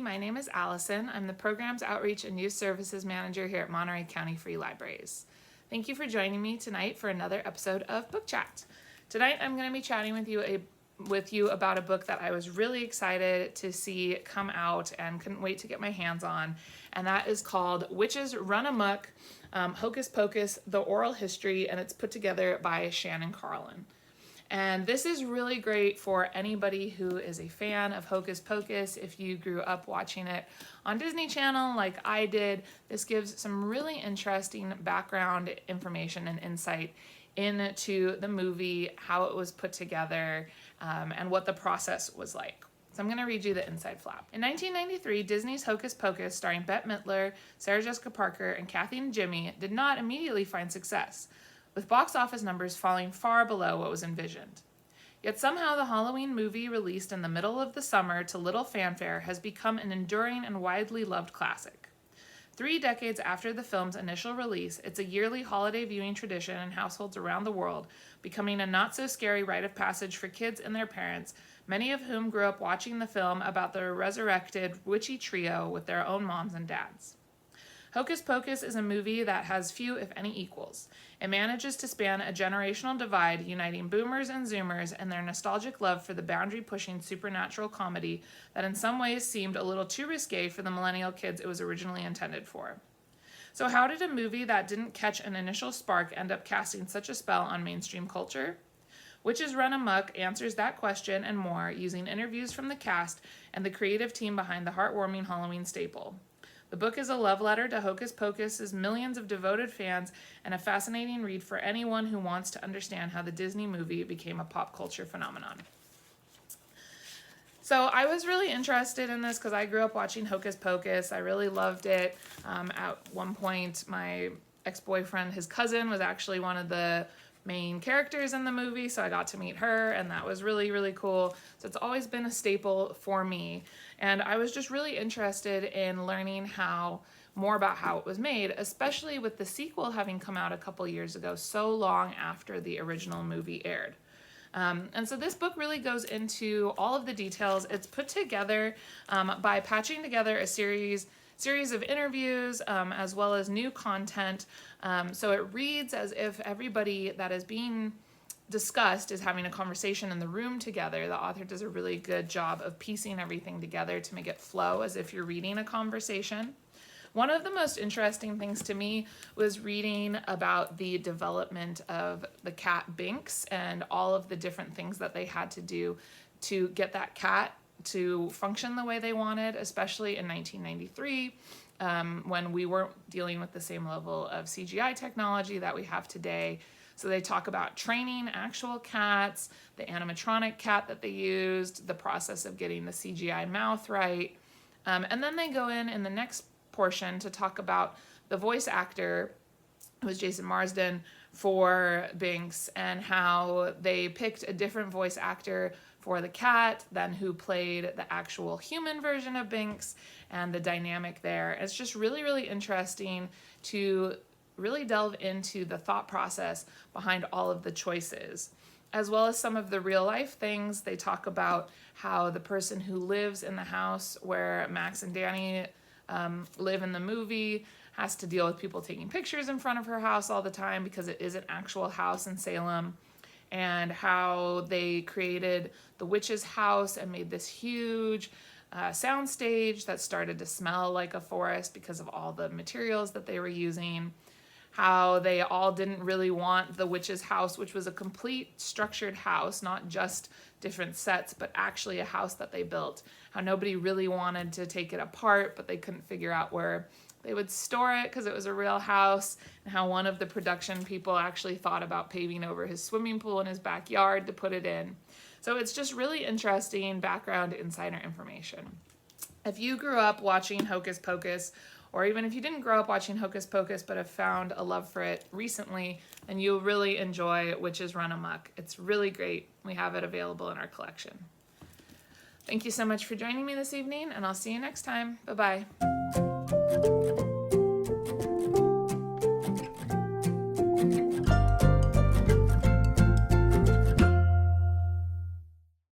My name is Allison. I'm the Programs Outreach and Youth Services Manager here at Monterey County Free Libraries. Thank you for joining me tonight for another episode of Book Chat. Tonight I'm going to be chatting with you about a book that I was really excited to see come out and couldn't wait to get my hands on, and that is called Witches Run Amok, Hocus Pocus, The Oral History, and it's put together by Shannon Carlin. And this is really great for anybody who is a fan of Hocus Pocus. If you grew up watching it on Disney Channel like I did, this gives some really interesting background information and insight into the movie, how it was put together, and what the process was like. So I'm going to read you the inside flap. In 1993, Disney's Hocus Pocus, starring Bette Midler, Sarah Jessica Parker, and Kathy and Jimmy, did not immediately find success, with box office numbers falling far below what was envisioned. Yet somehow the Halloween movie, released in the middle of the summer to little fanfare, has become an enduring and widely loved classic. 3 decades after the film's initial release, it's a yearly holiday viewing tradition in households around the world, becoming a not-so-scary rite of passage for kids and their parents, many of whom grew up watching the film about the resurrected witchy trio with their own moms and dads. Hocus Pocus is a movie that has few, if any, equals. It manages to span a generational divide, uniting boomers and zoomers and their nostalgic love for the boundary-pushing supernatural comedy that in some ways seemed a little too risque for the millennial kids it was originally intended for. So how did a movie that didn't catch an initial spark end up casting such a spell on mainstream culture? Witches Run Amok answers that question and more using interviews from the cast and the creative team behind the heartwarming Halloween staple. The book is a love letter to Hocus Pocus's millions of devoted fans and a fascinating read for anyone who wants to understand how the Disney movie became a pop culture phenomenon. So I was really interested in this because I grew up watching Hocus Pocus. I really loved it. At one point, my ex-boyfriend, his cousin, was actually one of the main characters in the movie, so I got to meet her, and that was really, really cool. So it's always been a staple for me, and I was just really interested in learning more about how it was made, especially with the sequel having come out a couple years ago, so long after the original movie aired. And so this book really goes into all of the details. It's put together by patching together a series of interviews as well as new content. So it reads as if everybody that is being discussed is having a conversation in the room together. The author does a really good job of piecing everything together to make it flow as if you're reading a conversation. One of the most interesting things to me was reading about the development of the cat Binks and all of the different things that they had to do to get that cat to function the way they wanted, especially in 1993, when we weren't dealing with the same level of CGI technology that we have today. So they talk about training actual cats, the animatronic cat that they used, the process of getting the CGI mouth right. And then they go in the next portion to talk about the voice actor, who was Jason Marsden, for Binks, and how they picked a different voice actor for the cat than who played the actual human version of Binks, and the dynamic there. It's just really, really interesting to really delve into the thought process behind all of the choices, as well as some of the real life things. They talk about how the person who lives in the house where Max and Danny live in the movie has to deal with people taking pictures in front of her house all the time because it is an actual house in Salem, and how they created the witch's house and made this huge sound stage that started to smell like a forest because of all the materials that they were using. How they all didn't really want the witch's house, which was a complete structured house, not just different sets, but actually a house that they built. How nobody really wanted to take it apart, but they couldn't figure out where they would store it because it was a real house, and how one of the production people actually thought about paving over his swimming pool in his backyard to put it in. So it's just really interesting background insider information. If you grew up watching Hocus Pocus, or even if you didn't grow up watching Hocus Pocus but have found a love for it recently, then you'll really enjoy Witches Run Amok. It's really great. We have it available in our collection. Thank you so much for joining me this evening, and I'll see you next time. Bye-bye.